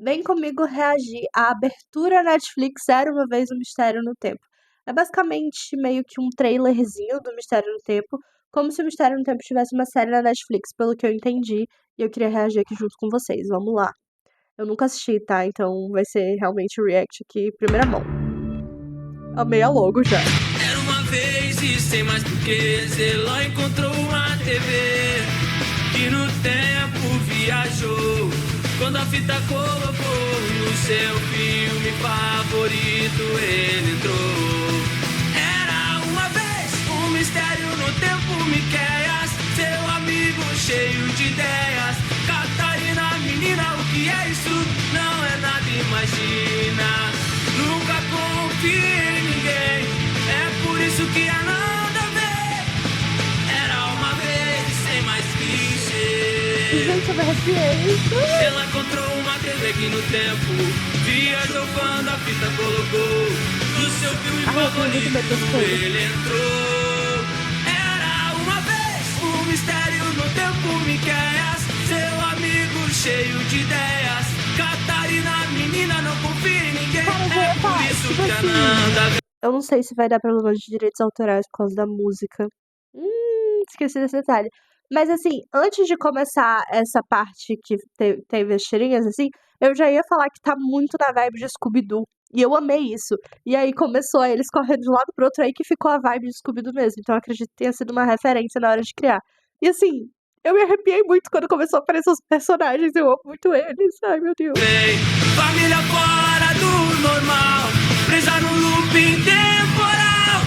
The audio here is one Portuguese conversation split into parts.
Vem comigo reagir à abertura Netflix Era Uma Vez um Mistério no Tempo. É basicamente meio que um trailerzinho do Mistério no Tempo, como se o Mistério no Tempo tivesse uma série na Netflix, pelo que eu entendi, e eu queria reagir aqui junto com vocês. Vamos lá. Eu nunca assisti, tá? Então vai ser realmente o react aqui, primeira mão. Amei a logo já. Era uma vez e sem mais porquês, ela encontrou uma TV que no tempo viajou. Quando a fita colocou no seu filme favorito, ele entrou. Era uma vez um mistério no tempo, Miqueias, seu amigo cheio de ideias. Catarina, menina, o que é isso? Não é nada, imagina. Nunca confie em ninguém, é por isso que há nada a ver. Era uma vez sem mais clichê. Gente, eu me arrepiei. Ela encontrou uma TV que no tempo viajou quando a fita colocou no seu filme favorito, ele entrou. Era uma vez um mistério no tempo, Miqueias, seu amigo cheio de ideias. Catarina, menina, não confia em ninguém, é por isso que há nada a ver. Eu não sei se vai dar problema de direitos autorais por causa da música. Esqueci desse detalhe. Mas assim, antes de começar essa parte que teve as tirinhas, assim, eu já ia falar que tá muito na vibe de Scooby-Doo. E eu amei isso. E aí começou eles correndo de um lado pro outro, aí que ficou a vibe de Scooby-Doo mesmo. Então eu acredito que tenha sido uma referência na hora de criar. E assim, eu me arrepiei muito quando começou a aparecer os personagens. Eu amo muito eles. Ai, meu Deus. Família fora do normal, presa no looping temporal.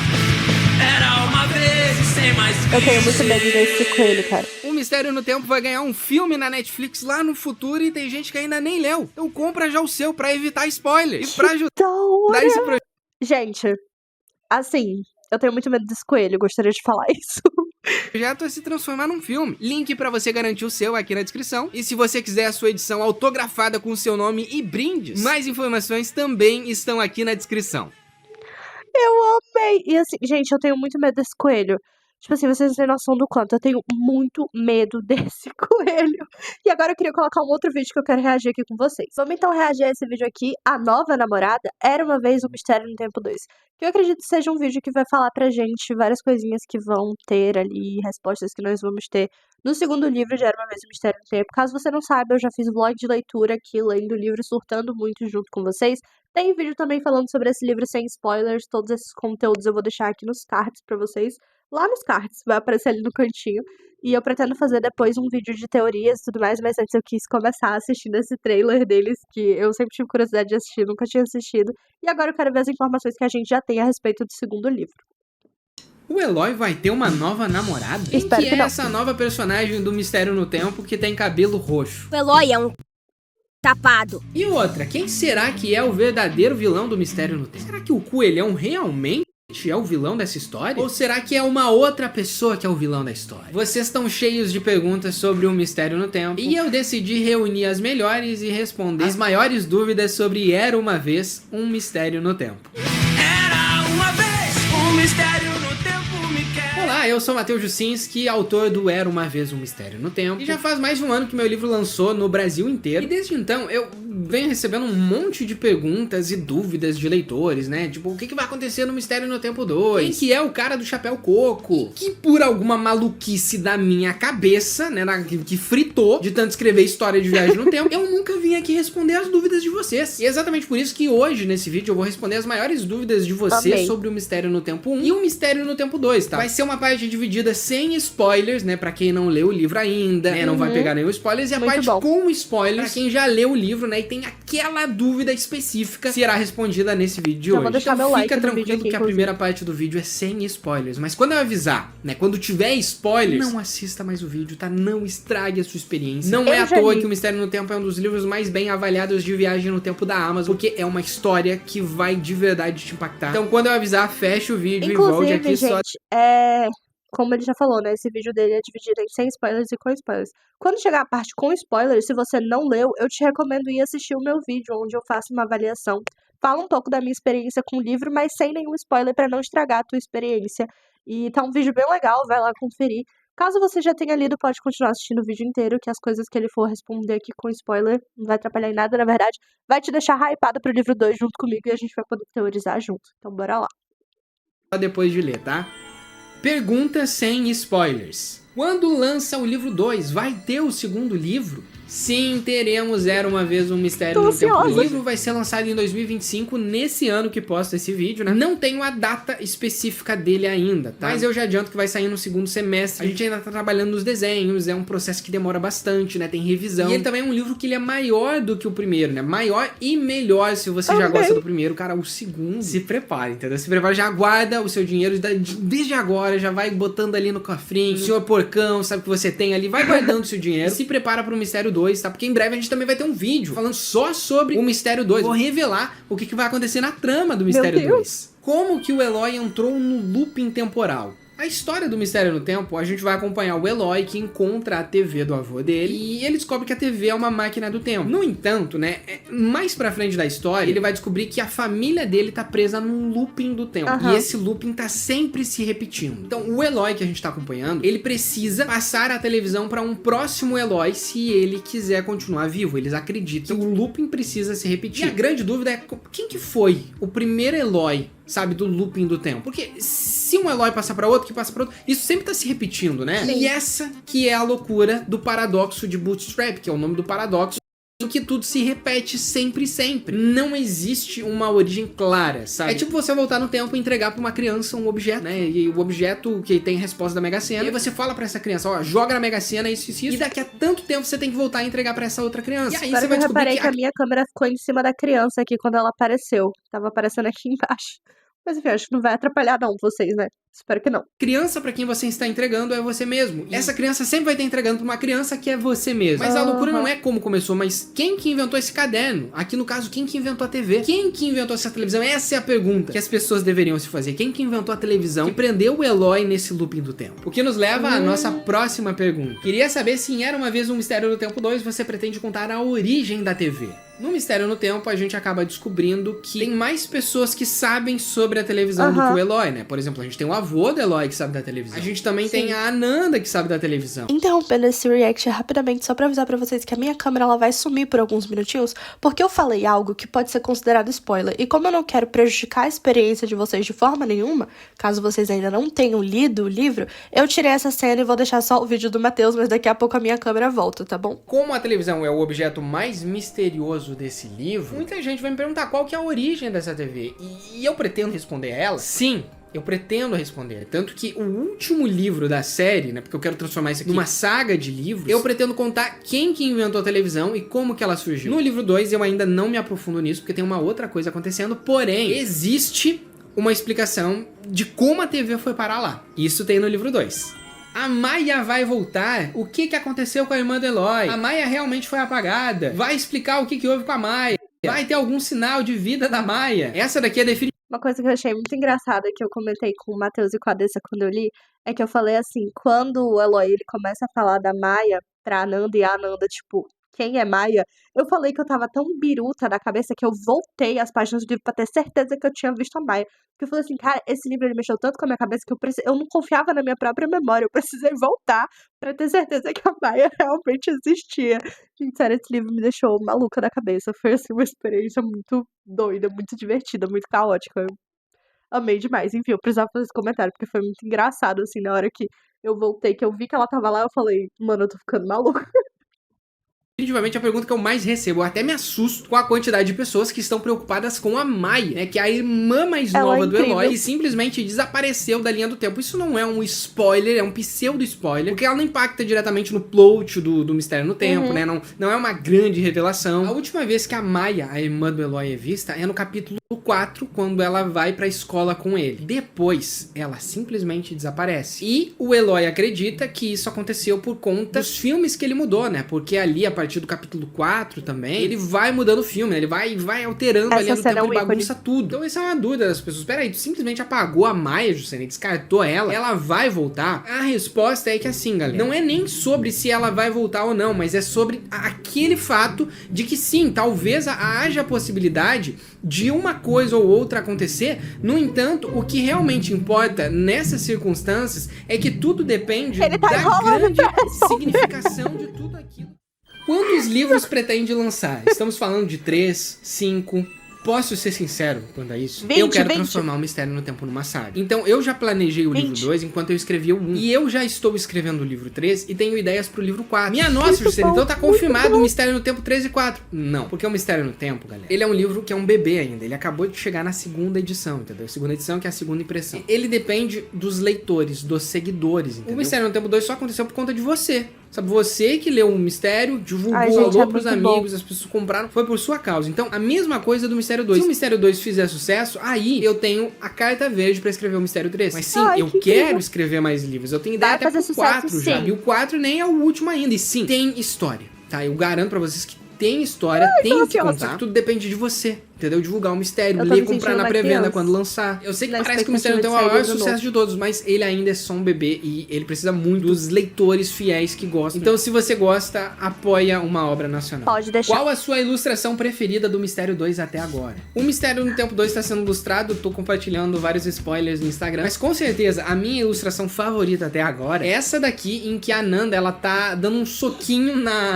Era uma vez e sem mais Eu tenho muito medo desse coelho, cara. O Mistério no Tempo vai ganhar um filme na Netflix lá no futuro e tem gente que ainda nem leu. Então compra já o seu pra evitar spoilers. E pra ajudar esse Gente, assim, eu tenho muito medo desse coelho, eu gostaria de falar isso. projeto a se transformar num filme. Link pra você garantir o seu aqui na descrição. E se você quiser a sua edição autografada com o seu nome e brindes, mais informações também estão aqui na descrição. Eu amei! E assim, gente, eu tenho muito medo desse coelho. Tipo assim, vocês não têm noção do quanto. Eu tenho muito medo desse coelho. E agora eu queria colocar um outro vídeo que eu quero reagir aqui com vocês. Vamos então reagir a esse vídeo aqui. A nova namorada Era Uma Vez um Mistério no Tempo 2. Que eu acredito que seja um vídeo que vai falar pra gente várias coisinhas que vão ter ali, respostas que nós vamos ter no segundo livro de Era Uma Vez um Mistério no Tempo. Caso você não saiba, eu já fiz vlog de leitura aqui, lendo o livro, surtando muito junto com vocês. Tem vídeo também falando sobre esse livro sem spoilers. Todos esses conteúdos eu vou deixar aqui nos cards pra vocês. Lá nos cards, vai aparecer ali no cantinho. E eu pretendo fazer depois um vídeo de teorias e tudo mais, mas antes eu quis começar assistindo esse trailer deles, que eu sempre tive curiosidade de assistir, nunca tinha assistido. E agora eu quero ver as informações que a gente já tem a respeito do segundo livro. O Eloy vai ter uma nova namorada? Quem Espero que que é não. essa nova personagem do Mistério no Tempo que tem cabelo roxo? O Eloy é um tapado. E outra, quem será que é o verdadeiro vilão do Mistério no Tempo? Será que o Coelhão realmente é o vilão dessa história? Ou será que é uma outra pessoa que é o vilão da história? Vocês estão cheios de perguntas sobre o Mistério no Tempo, e eu decidi reunir as melhores e responder as maiores dúvidas sobre Era Uma Vez um Mistério no Tempo. Era uma vez um mistério no tempo, Miqueias. Olá, eu sou Matheus Jusinski, autor do Era Uma Vez um Mistério no Tempo. E já faz mais de um ano que meu livro lançou no Brasil inteiro. E desde então eu venho recebendo um monte de perguntas e dúvidas de leitores, né? Tipo, o que vai acontecer no Mistério no Tempo 2? Quem que é o cara do chapéu coco? E que por alguma maluquice da minha cabeça, né? Que fritou de tanto escrever história de viagem no tempo, eu nunca vim aqui responder as dúvidas de vocês. E é exatamente por isso que hoje, nesse vídeo, eu vou responder as maiores dúvidas de vocês Amei. sobre o Mistério no Tempo 1 e o Mistério no Tempo 2, tá? Vai ser uma parte dividida sem spoilers, né? Pra quem não leu o livro ainda, né? Não vai pegar nenhum spoilers. E a Muito parte bom. com spoilers, pra quem já leu o livro, né? E tem aquela dúvida específica, será respondida nesse vídeo de Já hoje. vou deixar Então meu like fica no vídeo tranquilo aqui, que a inclusive. primeira parte do vídeo é sem spoilers. Mas quando eu avisar, né? Quando tiver spoilers, não assista mais o vídeo, tá? Não estrague a sua experiência. Não é Eu à já toa li. que o Mistério no Tempo é um dos livros mais bem avaliados de viagem no tempo da Amazon, porque é uma história que vai de verdade te impactar. Então quando eu avisar, fecha o vídeo e volte Inclusive, aqui só. gente, como ele já falou, né? Esse vídeo dele é dividido em sem spoilers e com spoilers. Quando chegar a parte com spoilers, se você não leu, eu te recomendo ir assistir o meu vídeo, onde eu faço uma avaliação. Falo um pouco da minha experiência com o livro, mas sem nenhum spoiler pra não estragar a tua experiência. E tá um vídeo bem legal, vai lá conferir. Caso você já tenha lido, pode continuar assistindo o vídeo inteiro, que as coisas que ele for responder aqui com spoiler não vai atrapalhar em nada, na verdade, vai te deixar hypada pro livro 2 junto comigo e a gente vai poder teorizar junto. Então bora lá. Depois de ler, tá? Pergunta sem spoilers. Quando lança o livro 2, vai ter o segundo livro? Sim, teremos Era Uma Vez Um Mistério no Tempo 2. O livro vai ser lançado em 2025, nesse ano que posta esse vídeo, né? Não tenho a data específica dele ainda, tá? Mas eu já adianto que vai sair no segundo semestre. A gente ainda tá trabalhando nos desenhos, é um processo que demora bastante, né? Tem revisão. E ele também é um livro que ele é maior do que o primeiro, né? Maior e melhor se você já gosta do primeiro. Cara, o segundo, se prepare, entendeu? Se prepare, já guarda o seu dinheiro desde agora, já vai botando ali no cofrinho. O senhor porcão, sabe o que você tem ali, vai guardando o seu dinheiro. Se prepara pro Mistério 2. Tá? Porque em breve a gente também vai ter um vídeo falando só sobre o Mistério 2. Vou revelar o que vai acontecer na trama do Mistério 2. Como que o Eloy entrou no looping temporal? A história do Mistério no Tempo, a gente vai acompanhar o Eloy que encontra a TV do avô dele e ele descobre que a TV é uma máquina do tempo. No entanto, né, mais pra frente da história, ele vai descobrir que a família dele tá presa num looping do tempo. E esse looping tá sempre se repetindo. Então, o Eloy que a gente tá acompanhando, ele precisa passar a televisão pra um próximo Eloy se ele quiser continuar vivo. Eles acreditam que o looping precisa se repetir. E a grande dúvida é quem que foi o primeiro Eloy, sabe, do looping do tempo? Porque se um Eloy passar pra outro, que passa pra outro, isso sempre tá se repetindo, né? Sim. E essa que é a loucura do paradoxo de Bootstrap, que é o nome do paradoxo, em que tudo se repete sempre. Não existe uma origem clara, sabe? É tipo você voltar no tempo e entregar pra uma criança um objeto, né? E o objeto que tem a resposta da Mega Sena, e aí você fala pra essa criança, ó, joga na Mega Sena isso, e daqui a tanto tempo você tem que voltar e entregar pra essa outra criança. E aí você vai descobrir reparei que a minha câmera ficou em cima da criança aqui quando ela apareceu. Tava aparecendo aqui embaixo. Mas enfim, acho que não vai atrapalhar não vocês, né? Espero que não. Criança pra quem você está entregando é você mesmo. E essa criança sempre vai estar entregando pra uma criança que é você mesmo. Mas a loucura não é como começou, mas quem que inventou esse caderno? Aqui no caso, quem que inventou a TV? Quem que inventou essa televisão? Essa é a pergunta que as pessoas deveriam se fazer. Quem que inventou a televisão que prendeu o Eloy nesse looping do tempo? O que nos leva à nossa próxima pergunta. Queria saber se em Era Uma Vez Um Mistério no Tempo 2 você pretende contar a origem da TV. No Mistério no Tempo, a gente acaba descobrindo que tem mais pessoas que sabem sobre a televisão do que o Eloy, né? Por exemplo, a gente tem o avô do Eloy que sabe da televisão. A gente também tem a Ananda que sabe da televisão. Interrompendo esse react rapidamente, só pra avisar pra vocês que a minha câmera ela vai sumir por alguns minutinhos, porque eu falei algo que pode ser considerado spoiler. E como eu não quero prejudicar a experiência de vocês de forma nenhuma, caso vocês ainda não tenham lido o livro, eu tirei essa cena e vou deixar só o vídeo do Matheus, mas daqui a pouco a minha câmera volta, tá bom? Como a televisão é o objeto mais misterioso desse livro, muita gente vai me perguntar qual que é a origem dessa TV. E eu pretendo responder a ela? Sim, eu pretendo responder. Tanto que o último livro da série, né, porque eu quero transformar isso aqui numa saga de livros, eu pretendo contar quem que inventou a televisão e como que ela surgiu. No livro 2 eu ainda não me aprofundo nisso, porque tem uma outra coisa acontecendo, porém, existe uma explicação de como a TV foi parar lá. Isso tem no livro 2. A Maya vai voltar. O que aconteceu com a irmã do Eloy? A Maya realmente foi apagada. Vai explicar o que houve com a Maya. Vai ter algum sinal de vida da Maya. Essa daqui é definitiva. Uma coisa que eu achei muito engraçada, que eu comentei com o Matheus e com a Dessa quando eu li, é que eu falei assim, quando o Eloy ele começa a falar da Maya pra Ananda e a Ananda, tipo, quem é Maya? Eu falei que eu tava tão biruta da cabeça que eu voltei as páginas do livro pra ter certeza que eu tinha visto a Maya. Porque eu falei assim, cara, esse livro ele mexeu tanto com a minha cabeça que eu não confiava na minha própria memória. Eu precisei voltar pra ter certeza que a Maya realmente existia. Gente, sério, esse livro me deixou maluca da cabeça. Foi assim uma experiência muito doida, muito divertida, muito caótica. Eu amei demais. Enfim, eu precisava fazer esse comentário porque foi muito engraçado, assim, na hora que eu voltei, que eu vi que ela tava lá, eu falei, mano, eu tô ficando maluca. Definitivamente a pergunta que eu mais recebo. Eu até me assusto com a quantidade de pessoas que estão preocupadas com a Maya, né? Que é a irmã mais nova do Eloy, que simplesmente desapareceu da linha do tempo. Isso não é um spoiler, é um pseudo-spoiler, porque ela não impacta diretamente no plot do Mistério no Tempo, né? Não é uma grande revelação. A última vez que a Maya, a irmã do Eloy, é vista é no capítulo 4, quando ela vai pra escola com ele. Depois, ela simplesmente desaparece. E o Eloy acredita que isso aconteceu por conta dos filmes que ele mudou, né? Porque ali, a partir partir do capítulo 4 também, ele vai mudando o filme, né? Ele vai alterando ali no cena tempo, é um ele ícone. bagunça tudo. Então essa é uma dúvida das pessoas. Peraí, tu simplesmente apagou a Maya, Juscelino, descartou ela vai voltar? A resposta é que assim, galera, não é nem sobre se ela vai voltar ou não, mas é sobre aquele fato de que sim, talvez haja a possibilidade de uma coisa ou outra acontecer. No entanto, o que realmente importa nessas circunstâncias é que tudo depende Ele tá da enrolando grande pra responder. significação de tudo aquilo. Quantos livros pretende lançar? Estamos falando de 3, 5... Posso ser sincero quanto a isso? 20, eu quero 20. transformar o Mistério no Tempo numa saga. Então eu já planejei o livro 20. 2 enquanto eu escrevia o 1. E eu já estou escrevendo o livro 3 e tenho ideias pro livro 4. Minha nossa, Muito Juscelino, bom, então tá muito confirmado bom. o Mistério no Tempo 3 e 4. Não, porque o Mistério no Tempo, galera, ele é um livro que é um bebê ainda. Ele acabou de chegar na segunda edição, entendeu? Segunda edição que é a segunda impressão. Ele depende dos leitores, dos seguidores, entendeu? O Mistério no Tempo 2 só aconteceu por conta de você. Sabe, você que leu o Mistério, divulgou, Ai, gente, falou é pros muito amigos, bom. as pessoas compraram, foi por sua causa. Então, a mesma coisa do Mistério 2. Se o Mistério 2 fizer sucesso, aí eu tenho a carta verde pra escrever o Mistério 3. Mas sim, Ai, eu que quero incrível. escrever mais livros. Eu tenho ideia Vai até fazer pro sucesso, 4 já. sim. E o 4 nem é o último ainda. E sim, tem história, tá? Eu garanto pra vocês que tem história, tem o que ansiosa. contar. Tudo depende de você, entendeu? Divulgar o mistério, Eu tô ler, me comprar sentindo na uma pré-venda criança. quando lançar. Eu sei que Na parece que o Mistério tem o expectativa de maior sair do sucesso novo. de todos, mas ele ainda é só um bebê e ele precisa muito dos leitores fiéis que gostam. Então, se você gosta, apoia uma obra nacional. Pode deixar. Qual a sua ilustração preferida do Mistério 2 até agora? O Mistério no Tempo 2 está sendo ilustrado, tô compartilhando vários spoilers no Instagram, mas com certeza a minha ilustração favorita até agora é essa daqui, em que a Nanda, ela tá dando um soquinho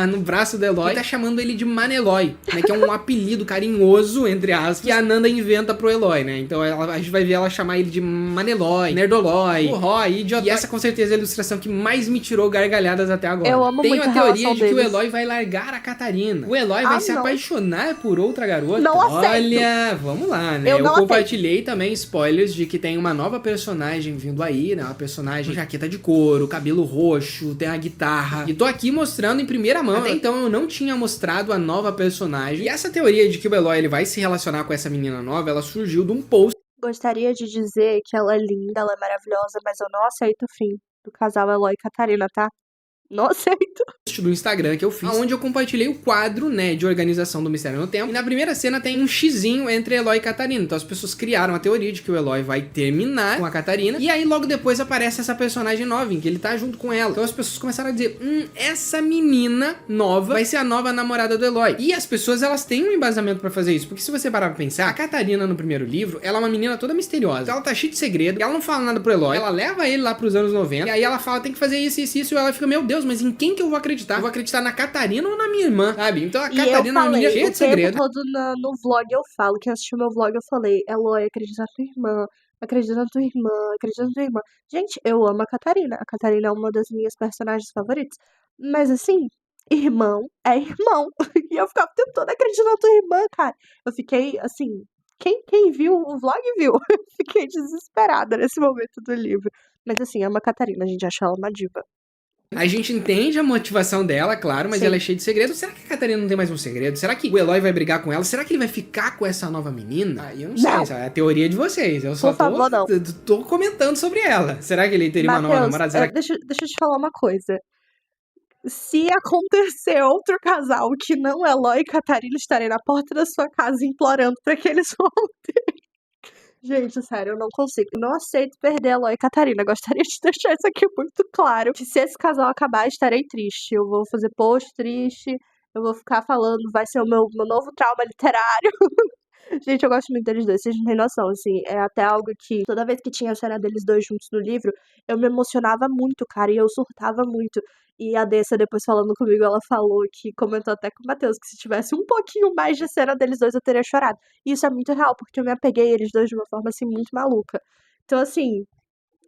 no braço do Eloy e tá chamando ele de Maneloy, né, que é um apelido carinhoso, entre aspas, que a Nanda inventa pro Eloy, né? Então a gente vai ver ela chamar ele de Maneloy, Nerdoloy, Roy, Idiota. E essa com certeza é a ilustração que mais me tirou gargalhadas até agora. Eu amo Tenho muito a a teoria relação de que o deles. Eloy vai largar a Catarina. O Eloy vai se não. apaixonar por outra garota. Não aceito. Olha, vamos lá, né? Eu não compartilhei também spoilers de que tem uma nova personagem vindo aí, né? Uma personagem com jaqueta de couro, cabelo roxo, tem a guitarra. E tô aqui mostrando em primeira mão. Até então eu não tinha mostrado a nova personagem. E essa teoria de que o Eloy ele vai se relacionar com essa menina nova, ela surgiu de um post Gostaria de dizer que ela é linda, ela é maravilhosa, mas eu não aceito o fim do casal Eloy e Catarina, tá? Não aceito. do Instagram que eu fiz, onde eu compartilhei o quadro, né, de organização do Mistério no Tempo. E na primeira cena tem um xizinho entre Eloy e Catarina. Então as pessoas criaram a teoria de que o Eloy vai terminar com a Catarina. E aí logo depois aparece essa personagem nova, em que ele tá junto com ela. Então as pessoas começaram a dizer, essa menina nova vai ser a nova namorada do Eloy. E as pessoas, elas têm um embasamento pra fazer isso. Porque se você parar pra pensar, a Catarina no primeiro livro, ela é uma menina toda misteriosa. Então ela tá cheia de segredo, ela não fala nada pro Eloy, ela leva ele lá pros anos 90, e aí ela fala, tem que fazer isso, isso, isso, e ela fica, meu Deus, mas em quem que eu vou acreditar? Eu vou acreditar na Catarina ou na minha irmã, sabe? Então a Catarina é uma menina cheia de segredo. O tempo todo no vlog eu falo, quem assistiu meu vlog eu falei, Eloy, acredita na tua irmã, acredita na tua irmã, acredita na tua irmã. Gente, eu amo a Catarina é uma das minhas personagens favoritas, mas assim, irmão é irmão, e eu ficava tentando acreditar na tua irmã, cara. Eu fiquei, assim, quem viu o vlog viu, eu fiquei desesperada nesse momento do livro. Mas assim, amo a Catarina, a gente acha ela uma diva. A gente entende a motivação dela, claro, mas Sim. ela é cheia de segredos. Será que a Catarina não tem mais um segredo? Será que o Eloy vai brigar com ela? Será que ele vai ficar com essa nova menina? Eu não sei, Não. essa é a teoria de vocês. Eu só Por favor, não. tô comentando sobre ela. Será que ele teria uma nova Mateus, namorada? Será que... deixa eu te falar uma coisa. Se acontecer outro casal que não Eloy e Catarina estarem na porta da sua casa implorando pra que eles voltem. Gente, sério, eu não consigo. Eu não aceito perder Eloy e Catarina. Gostaria de deixar isso aqui muito claro. Que se esse casal acabar, estarei triste. Eu vou fazer post triste. Eu vou ficar falando, vai ser o meu novo trauma literário. Gente, eu gosto muito deles dois, vocês não têm noção, assim, é até algo que, toda vez que tinha a cena deles dois juntos no livro, eu me emocionava muito, cara, e eu surtava muito. E a Dessa, depois falando comigo, ela falou que, comentou até com o Matheus, que se tivesse um pouquinho mais de cena deles dois, eu teria chorado. E isso é muito real, porque eu me apeguei a eles dois de uma forma, assim, muito maluca. Então, assim,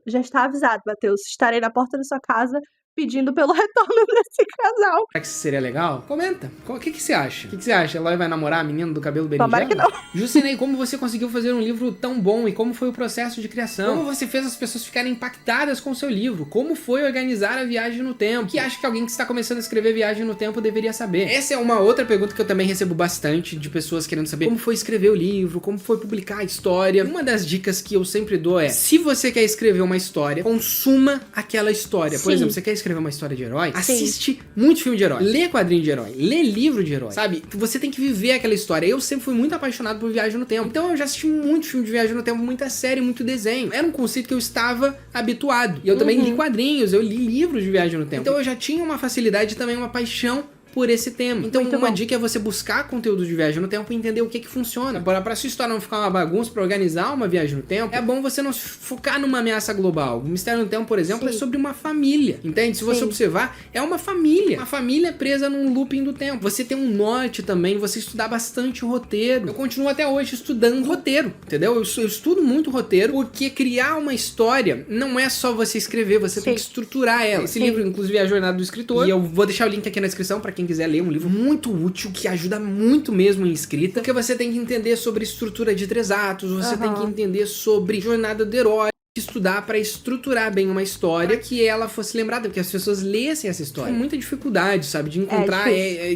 já está avisado, Matheus, estarei na porta da sua casa pedindo pelo retorno desse casal. Será que isso seria legal? Comenta. O que você acha? O que você acha? Eloy vai namorar a menina do cabelo berinjela? Tomara que não. Juscelino, como você conseguiu fazer um livro tão bom e como foi o processo de criação? Como você fez as pessoas ficarem impactadas com o seu livro? Como foi organizar a viagem no tempo? O que acha que alguém que está começando a escrever viagem no tempo deveria saber? Essa é uma outra pergunta que eu também recebo bastante de pessoas querendo saber como foi escrever o livro, como foi publicar a história. Uma das dicas que eu sempre dou é, se você quer escrever uma história, consuma aquela história. Por Sim. exemplo, você quer escrever escrever uma história de herói, assiste muito filme de herói, lê quadrinho de herói, lê livro de herói, sabe? Você tem que viver aquela história. Eu sempre fui muito apaixonado por viagem no tempo. Então eu já assisti muito filme de viagem no tempo, muita série, muito desenho. Era um conceito que eu estava habituado. E eu também li quadrinhos, eu li livros de viagem no tempo. Então eu já tinha uma facilidade e também uma paixão por esse tema. Então uma dica é você buscar conteúdo de viagem no tempo e entender o que funciona. Pra sua história não ficar uma bagunça, pra organizar uma viagem no tempo, é bom você não focar numa ameaça global. O Mistério no Tempo, por exemplo, é sobre uma família, entende? Se você observar, é uma família presa num looping do tempo. Você tem um norte também, você estudar bastante o roteiro. Eu continuo até hoje estudando roteiro, entendeu? Eu estudo muito roteiro, porque criar uma história não é só você escrever, você tem que estruturar ela. Esse livro, inclusive, é A Jornada do Escritor, e eu vou deixar o link aqui na descrição pra quem quiser ler, um livro muito útil, que ajuda muito mesmo em escrita, porque você tem que entender sobre estrutura de 3 atos, você tem que entender sobre jornada do herói, estudar para estruturar bem uma história que ela fosse lembrada, que as pessoas lessem essa história. Tem muita dificuldade, sabe, de encontrar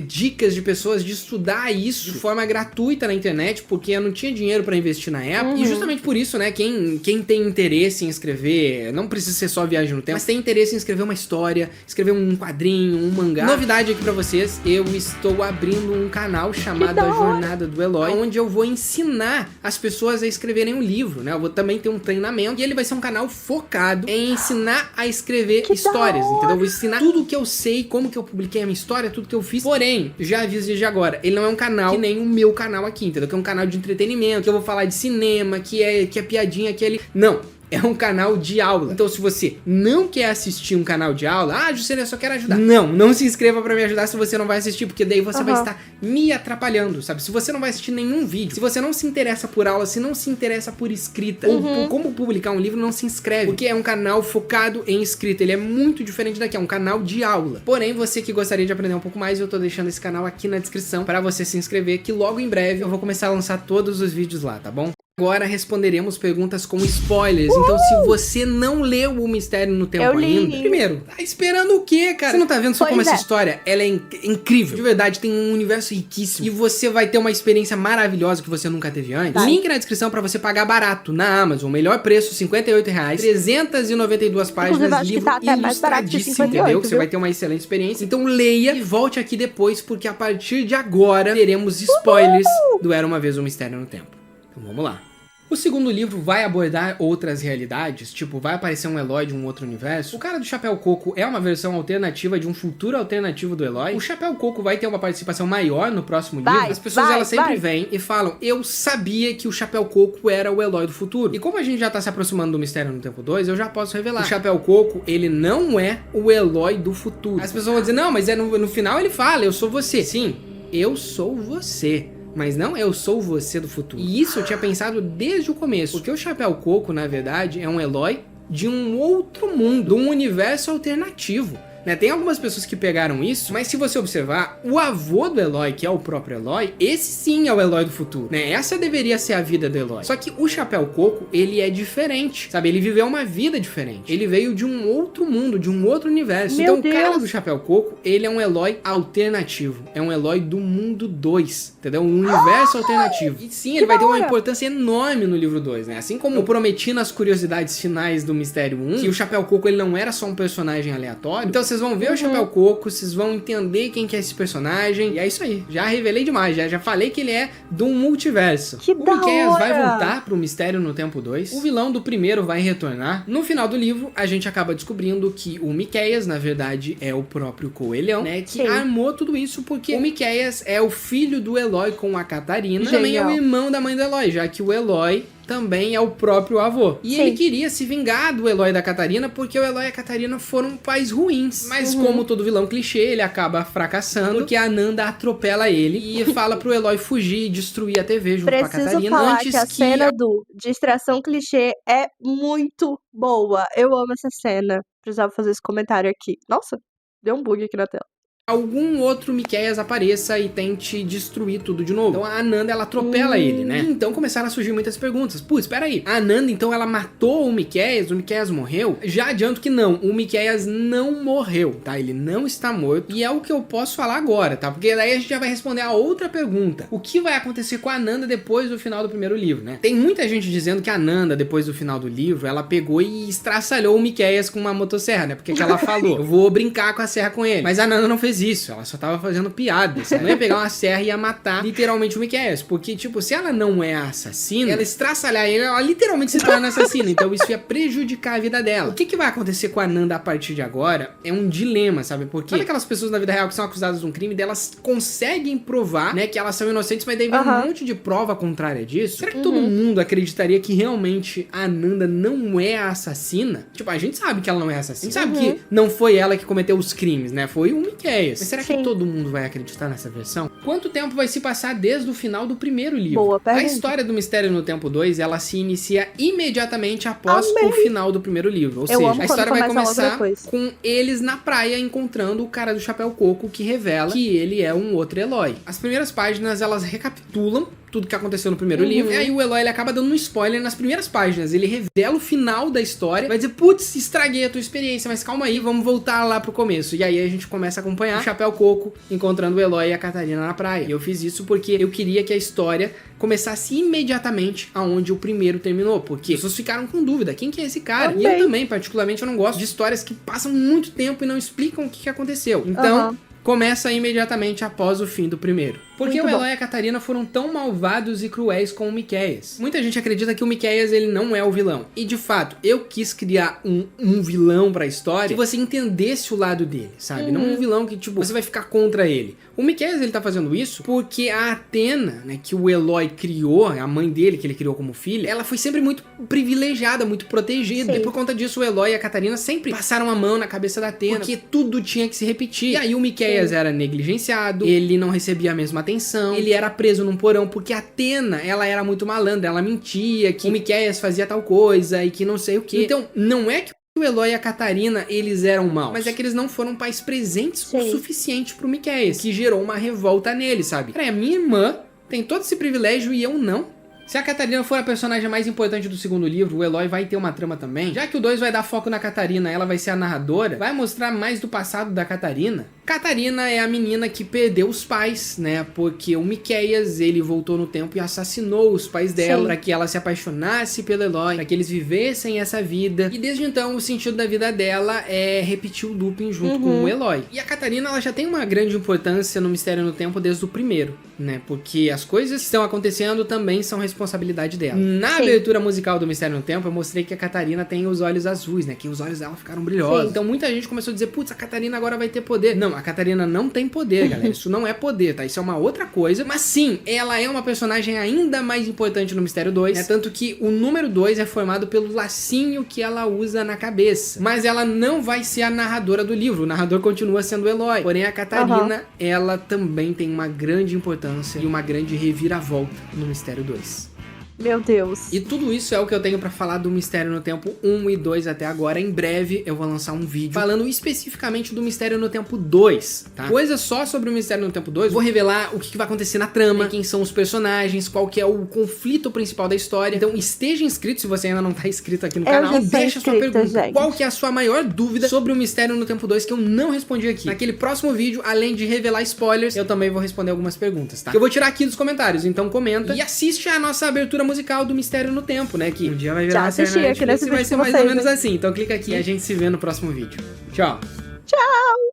dicas de pessoas, de estudar isso de forma gratuita na internet, porque eu não tinha dinheiro para investir na época, e justamente por isso, né, quem tem interesse em escrever, não precisa ser só viagem no tempo, mas tem interesse em escrever uma história, escrever um quadrinho, um mangá. Novidade aqui para vocês, eu estou abrindo um canal chamado A Jornada do Eloy, onde eu vou ensinar as pessoas a escreverem um livro, né, eu vou também ter um treinamento, e ele vai ser um canal focado em ensinar a escrever histórias, entendeu? Eu vou ensinar tudo que eu sei, como que eu publiquei a minha história, tudo que eu fiz. Porém, já aviso desde agora, ele não é um canal que nem o meu canal aqui, entendeu? Que é um canal de entretenimento, que eu vou falar de cinema, que é piadinha, que é ali. Não. É um canal de aula. Então, se você não quer assistir um canal de aula, Juscelio, eu só quero ajudar. Não se inscreva pra me ajudar se você não vai assistir, porque daí você vai estar me atrapalhando, sabe? Se você não vai assistir nenhum vídeo, se você não se interessa por aula, se não se interessa por escrita, ou por como publicar um livro, não se inscreve, porque é um canal focado em escrita. Ele é muito diferente daqui, é um canal de aula. Porém, você que gostaria de aprender um pouco mais, eu tô deixando esse canal aqui na descrição pra você se inscrever, que logo em breve eu vou começar a lançar todos os vídeos lá, tá bom? Agora responderemos perguntas com spoilers. Então, se você não leu O Mistério no Tempo ainda, primeiro, tá esperando o quê, cara? Você não tá vendo só como essa história, ela é incrível. De verdade, tem um universo riquíssimo. E você vai ter uma experiência maravilhosa que você nunca teve antes. Link na descrição pra você pagar barato na Amazon. Melhor preço, R$58. 392 páginas, livro ilustradíssimo, entendeu? Que você vai ter uma excelente experiência. Então leia e volte aqui depois, porque a partir de agora teremos spoilers do Era Uma Vez um Mistério no Tempo. Então vamos lá. O segundo livro vai abordar outras realidades, tipo, vai aparecer um Eloy de um outro universo. O cara do Chapéu Coco é uma versão alternativa de um futuro alternativo do Eloy. O Chapéu Coco vai ter uma participação maior no próximo livro. As pessoas elas sempre vêm e falam, eu sabia que o Chapéu Coco era o Eloy do futuro. E como a gente já tá se aproximando do Mistério no Tempo 2, eu já posso revelar. O Chapéu Coco, ele não é o Eloy do futuro. As pessoas vão dizer, não, mas no final ele fala, eu sou você. Sim, eu sou você. Mas não eu sou você do futuro. E isso eu tinha pensado desde o começo. Porque o Chapéu Coco, na verdade, é um Eloy de um outro mundo, de um universo alternativo. Né? Tem algumas pessoas que pegaram isso, mas se você observar, o avô do Eloy, que é o próprio Eloy, esse sim é o Eloy do futuro, né? Essa deveria ser a vida do Eloy. Só que o Chapéu Coco, ele é diferente, sabe? Ele viveu uma vida diferente. Ele veio de um outro mundo, de um outro universo. Então o cara do Chapéu Coco, ele é um Eloy alternativo. É um Eloy do mundo 2, entendeu? Um universo alternativo. E sim, ele vai ter uma importância enorme no livro 2, né? Assim como eu prometi nas curiosidades finais do Mistério 1, que o Chapéu Coco, ele não era só um personagem aleatório. Então vocês vão ver o Chapéu Coco, vocês vão entender quem que é esse personagem. E é isso aí. Já revelei demais. Já falei que ele é de um multiverso. Que o Miqueias vai voltar pro Mistério no Tempo 2. O vilão do primeiro vai retornar. No final do livro, a gente acaba descobrindo que o Miqueias, na verdade, é o próprio Coelhão, né? Que armou tudo isso porque o Miqueias é o filho do Eloy com a Catarina. Também é o irmão da mãe do Eloy, já que o Eloy também é o próprio avô. E ele queria se vingar do Eloy e da Catarina, porque o Eloy e a Catarina foram pais ruins. Mas como todo vilão clichê, ele acaba fracassando, porque a Nanda atropela ele e fala pro Eloy fugir e destruir a TV junto com a Catarina. Preciso falar que a cena do distração clichê é muito boa. Eu amo essa cena. Precisava fazer esse comentário aqui. Nossa, deu um bug aqui na tela. algum outro Miqueias apareça e tente destruir tudo de novo. Então a Ananda, ela atropela ele, né? Então começaram a surgir muitas perguntas. Putz, espera aí. A Ananda, então, ela matou o Miqueias morreu? Já adianto que não, o Miqueias não morreu, tá? Ele não está morto. E é o que eu posso falar agora, tá? Porque daí a gente já vai responder a outra pergunta. O que vai acontecer com a Ananda depois do final do primeiro livro, né? Tem muita gente dizendo que a Ananda, depois do final do livro, ela pegou e estraçalhou o Miqueias com uma motosserra, né? Porque que ela falou, eu vou brincar com a serra com ele. Mas a Ananda não fez isso, ela só tava fazendo piada. Ela não ia pegar uma serra e ia matar literalmente o Miqueias, porque, tipo, se ela não é a assassina, ela estraçalhar ele, ela literalmente se torna assassina, então isso ia prejudicar a vida dela. O que vai acontecer com a Ananda a partir de agora é um dilema, sabe? Porque sabe aquelas pessoas na vida real que são acusadas de um crime, delas conseguem provar, né, que elas são inocentes, mas daí vem um monte de prova contrária disso? Será que todo mundo acreditaria que realmente a Ananda não é a assassina? Tipo, a gente sabe que ela não é a assassina, a gente sabe que não foi ela que cometeu os crimes, né? Foi o Miqueias. Mas será que todo mundo vai acreditar nessa versão? Quanto tempo vai se passar desde o final do primeiro livro? Boa pergunta. A história do Mistério no Tempo 2, ela se inicia imediatamente após o final do primeiro livro. Ou seja, a história vai começar com eles na praia encontrando o cara do chapéu coco que revela que ele é um outro Eloy. As primeiras páginas, elas recapitulam tudo que aconteceu no primeiro livro. E aí o Eloy, ele acaba dando um spoiler nas primeiras páginas. Ele revela o final da história. Vai dizer, putz, estraguei a tua experiência, mas calma aí, vamos voltar lá pro começo. E aí a gente começa a acompanhar o Chapéu Coco encontrando o Eloy e a Catarina na praia. E eu fiz isso porque eu queria que a história começasse imediatamente aonde o primeiro terminou. Porque as pessoas ficaram com dúvida, quem que é esse cara? E eu também, particularmente, eu não gosto de histórias que passam muito tempo e não explicam o que aconteceu. Então, começa imediatamente após o fim do primeiro. Porque o Eloy e a Catarina foram tão malvados e cruéis com o Miqueias. Muita gente acredita que o Miqueias, ele não é o vilão. E de fato, eu quis criar um vilão pra história que você entendesse o lado dele, sabe? Não um vilão que, tipo, você vai ficar contra ele. O Miqueias, ele tá fazendo isso porque a Athena, né, que o Eloy criou, a mãe dele, que ele criou como filha, ela foi sempre muito privilegiada, muito protegida. E por conta disso, o Eloy e a Catarina sempre passaram a mão na cabeça da Athena, porque tudo tinha que se repetir. E aí o Miqueias era negligenciado, ele não recebia a mesma atenção, ele era preso num porão porque a Athena, ela era muito malandra, ela mentia que o Miqueias fazia tal coisa e que não sei o que. Então, não é que o Eloy e a Catarina, eles eram maus, mas é que eles não foram pais presentes o suficiente pro Miqueias, que gerou uma revolta nele, sabe? Peraí, a minha irmã tem todo esse privilégio e eu não? Se a Catarina for a personagem mais importante do segundo livro, o Eloy vai ter uma trama também. Já que o 2 vai dar foco na Catarina, ela vai ser a narradora, vai mostrar mais do passado da Catarina. Catarina é a menina que perdeu os pais, né? Porque o Miqueias, ele voltou no tempo e assassinou os pais dela para que ela se apaixonasse pelo Eloy, para que eles vivessem essa vida. E desde então, o sentido da vida dela é repetir o looping junto com o Eloy. E a Catarina, ela já tem uma grande importância no Mistério no Tempo desde o primeiro, né? Porque as coisas que estão acontecendo também são responsabilidade dela. Na abertura musical do Mistério no Tempo, eu mostrei que a Catarina tem os olhos azuis, né? Que os olhos dela ficaram brilhosos. Então muita gente começou a dizer, putz, a Catarina agora vai ter poder. Não, a Catarina não tem poder, galera. Isso não é poder, tá? Isso é uma outra coisa. Mas sim, ela é uma personagem ainda mais importante no Mistério 2, né? Tanto que o número 2 é formado pelo lacinho que ela usa na cabeça. Mas ela não vai ser a narradora do livro. O narrador continua sendo o Eloy. Porém, a Catarina, ela também tem uma grande importância e uma grande reviravolta no Mistério 2. Meu Deus. E tudo isso é o que eu tenho pra falar do Mistério no Tempo 1 e 2 até agora. Em breve eu vou lançar um vídeo falando especificamente do Mistério no Tempo 2, tá? Coisa só sobre o Mistério no Tempo 2. Vou revelar o que vai acontecer na trama, quem são os personagens, qual que é o conflito principal da história. Então esteja inscrito se você ainda não tá inscrito aqui no canal. E deixa a sua pergunta. Gente. Qual que é a sua maior dúvida sobre o Mistério no Tempo 2 que eu não respondi aqui? Naquele próximo vídeo, além de revelar spoilers, eu também vou responder algumas perguntas, tá? Que eu vou tirar aqui dos comentários. Então comenta e assiste a nossa abertura musical do Mistério no Tempo, né? Que um dia vai virar uma série na Netflix e vai ser mais ou menos assim. Então clica aqui e a gente se vê no próximo vídeo. Tchau! Tchau!